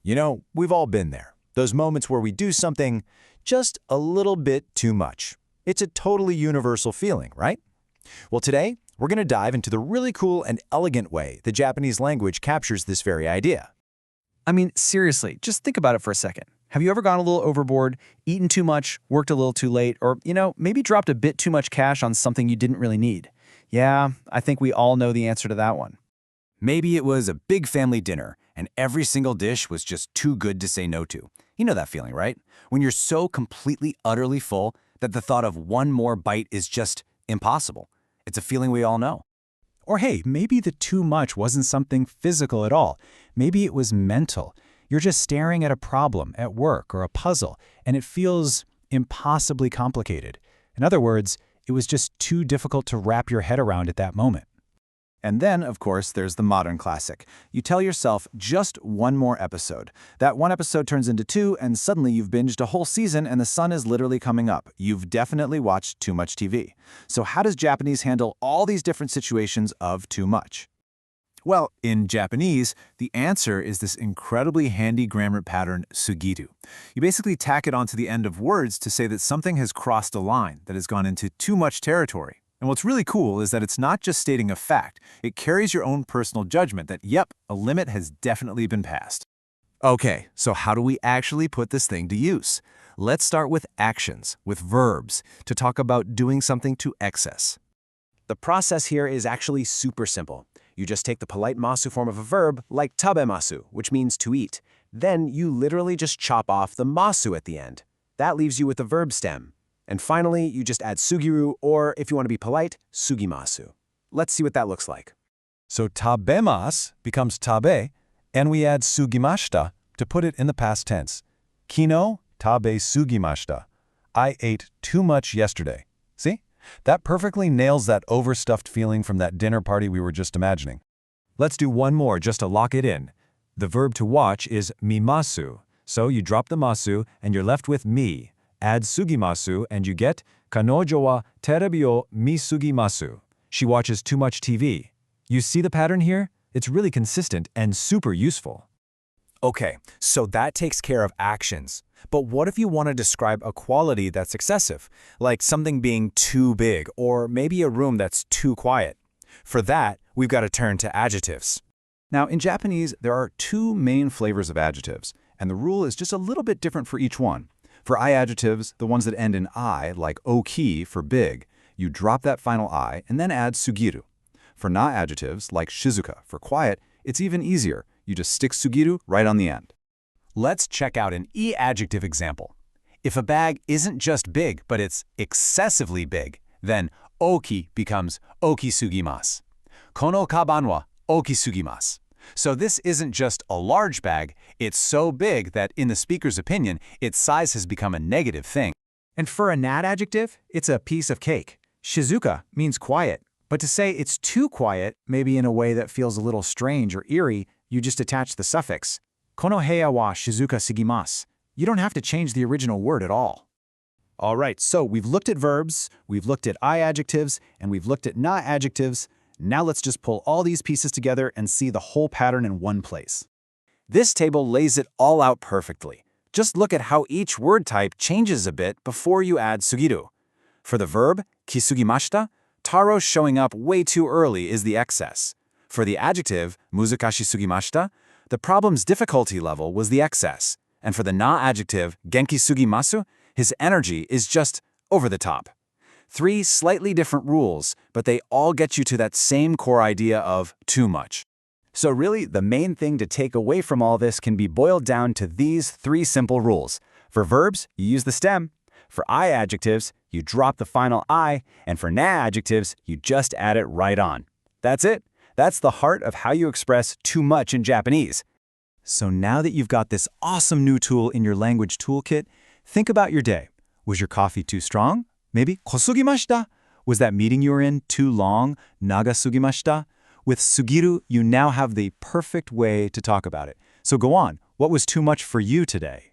We've all been there. Those moments where we do something just a little bit too much. It's a totally universal feeling, right? Well, today, we're going to dive into the really cool and elegant way the Japanese language captures this very idea. I mean, seriously, just think about it for a second. Have you ever gone a little overboard, eaten too much, worked a little too late, or, maybe dropped a bit too much cash on something you didn't really need? Yeah, I think we all know the answer to that one. Maybe it was a big family dinner, and every single dish was just too good to say no to. You know that feeling, right? When you're so completely, utterly full that the thought of one more bite is just impossible. It's a feeling we all know. Or hey, maybe the too much wasn't something physical at all. Maybe it was mental. You're just staring at a problem at work or a puzzle, and it feels impossibly complicated. In other words, it was just too difficult to wrap your head around at that moment. And then, of course, there's the modern classic. You tell yourself just one more episode. That one episode turns into two, and suddenly you've binged a whole season and the sun is literally coming up. You've definitely watched too much TV. So how does Japanese handle all these different situations of too much? Well, in Japanese, the answer is this incredibly handy grammar pattern, Sugiru. You basically tack it onto the end of words to say that something has crossed a line, that has gone into too much territory. And what's really cool is that it's not just stating a fact. It carries your own personal judgment that, yep, a limit has definitely been passed. Okay, so how do we actually put this thing to use? Let's start with actions, with verbs, to talk about doing something to excess. The process here is actually super simple. You just take the polite masu form of a verb, like tabemasu, which means to eat. Then you literally just chop off the masu at the end. That leaves you with the verb stem. And finally, you just add sugiru, or if you want to be polite, sugimasu. Let's see what that looks like. So tabemas becomes tabe, and we add sugimashita to put it in the past tense. Kino tabe sugimashita. I ate too much yesterday. See? That perfectly nails that overstuffed feeling from that dinner party we were just imagining. Let's do one more just to lock it in. The verb to watch is mimasu. So you drop the masu, and you're left with mi. Add sugimasu and you get kanojo wa terebi o misugimasu. She watches too much TV. You see the pattern here? It's really consistent and super useful. Okay, so that takes care of actions. But what if you want to describe a quality that's excessive, like something being too big or maybe a room that's too quiet? For that, we've got to turn to adjectives. Now, in Japanese, there are two main flavors of adjectives, and the rule is just a little bit different for each one. For i-adjectives, the ones that end in I, like oki for big, you drop that final I and then add sugiru. For na-adjectives, like shizuka for quiet, it's even easier. You just stick sugiru right on the end. Let's check out an i-adjective example. If a bag isn't just big, but it's excessively big, then oki becomes okisugimasu. Kono kaban wa okisugimasu. So this isn't just a large bag, it's so big that, in the speaker's opinion, its size has become a negative thing. And for a na-adjective, it's a piece of cake. Shizuka means quiet, but to say it's too quiet, maybe in a way that feels a little strange or eerie, you just attach the suffix. Kono heya wa shizuka sugimasu. You don't have to change the original word at all. All right, so we've looked at verbs, we've looked at i-adjectives, and we've looked at na-adjectives. Now let's just pull all these pieces together and see the whole pattern in one place. This table lays it all out perfectly. Just look at how each word type changes a bit before you add sugiru. For the verb, kisugimashita, taro showing up way too early is the excess. For the adjective, muzukashi sugimashita, the problem's difficulty level was the excess. And for the na-adjective, genki sugimasu, his energy is just over the top. Three slightly different rules, but they all get you to that same core idea of too much. So really, the main thing to take away from all this can be boiled down to these three simple rules. For verbs, you use the stem. For i-adjectives, you drop the final I. And for na-adjectives, you just add it right on. That's it. That's the heart of how you express too much in Japanese. So now that you've got this awesome new tool in your language toolkit, think about your day. Was your coffee too strong? Maybe kosugimashita? Was that meeting you were in too long? Nagasugimashita? With Sugiru, you now have the perfect way to talk about it. So go on. What was too much for you today?